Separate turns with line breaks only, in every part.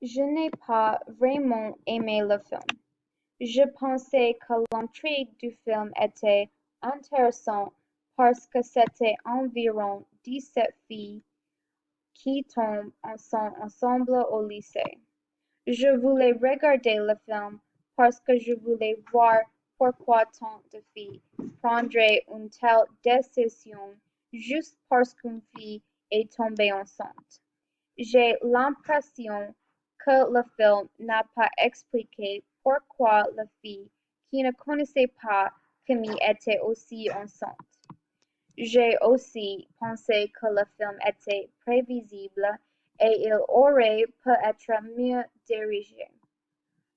Je n'ai pas vraiment aimé le film. Je pensais que l'intrigue du film était intéressante parce que c'était environ 17 filles qui tombent ensemble au lycée. Je voulais regarder le film parce que je voulais voir pourquoi tant de filles prendraient une telle décision juste parce qu'une fille est tombée enceinte. J'ai l'impression que le film n'a pas expliqué pourquoi la fille qui ne connaissait pas Camille était aussi enceinte. J'ai aussi pensé que le film était prévisible et il aurait pu être mieux dirigé.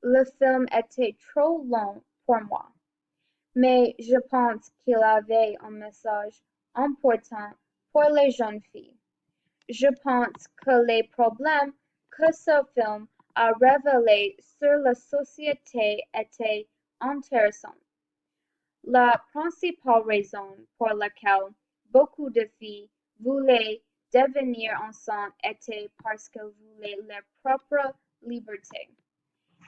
Le film était trop long pour moi, mais je pense qu'il avait un message important pour les jeunes filles. Je pense que les problèmes que ce film a révélés sur la société étaient intéressants. La principale raison pour laquelle beaucoup de filles voulaient devenir enceintes était parce qu'elles voulaient leur propre liberté.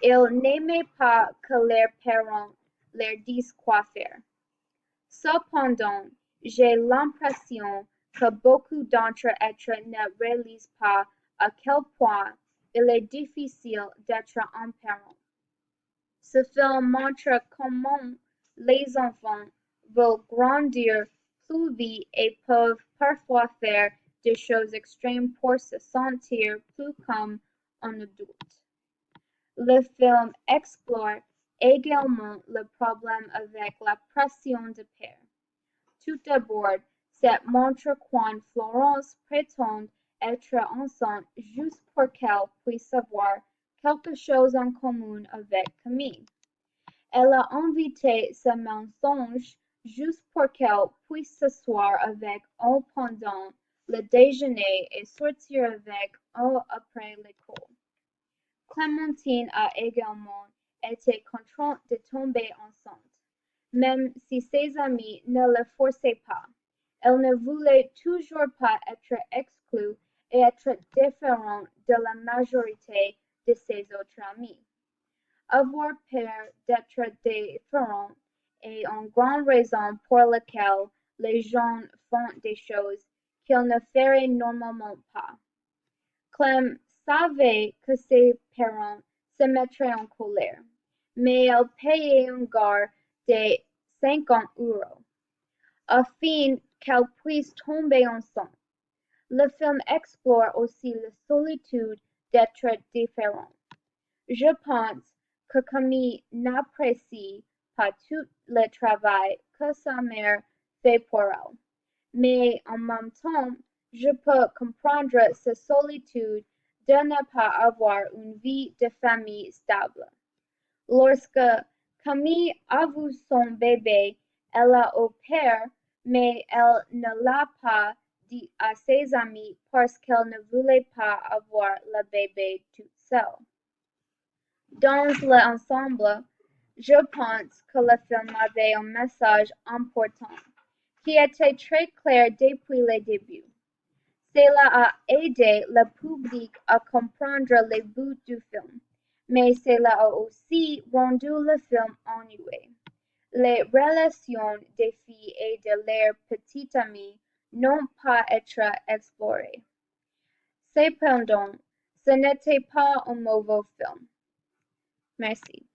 Elles n'aimaient pas que leurs parents leur disent quoi faire. Cependant, j'ai l'impression que beaucoup d'entre eux ne réalisent pas à quel point il est difficile d'être un parent. Ce film montre comment les enfants veulent grandir plus vite et peuvent parfois faire des choses extrêmes pour se sentir plus comme un adulte. Le film explore également le problème avec la pression de père. Tout d'abord, cette montre quand Florence prétend être enceinte juste pour qu'elle puisse avoir quelque chose en commun avec Camille. Elle a invité ce mensonge juste pour qu'elle puisse s'asseoir avec eux pendant le déjeuner et sortir avec eux après l'école. Clémentine a également été contrainte de tomber enceinte, même si ses amis ne le forçaient pas. Elle ne voulait toujours pas être exclue et être différente de la majorité de ses autres amis. Avoir peur d'être différent est une grande raison pour laquelle les gens font des choses qu'ils ne feraient normalement pas. Clem savait que ses parents se mettraient en colère, mais elle payait un gars de 50 € afin qu'elle puisse tomber enceinte. Le film explore aussi la solitude d'être différent. Je pense que Camille n'apprécie pas tout le travail que sa mère fait pour elle, mais en même temps, je peux comprendre sa solitude de ne pas avoir une vie de famille stable. Lorsque Camille a vu son bébé, elle l'a au père, mais elle ne l'a pas dit à ses amis parce qu'elle ne voulait pas avoir le bébé toute seule. Dans l'ensemble, je pense que le film avait un message important, qui était très clair depuis le début. Cela a aidé le public à comprendre le but du film, mais cela a aussi rendu le film ennuyeux. Les relations des filles et de leurs petites amies n'ont pas été explorées. Cependant, ce n'était pas un mauvais film. Merci.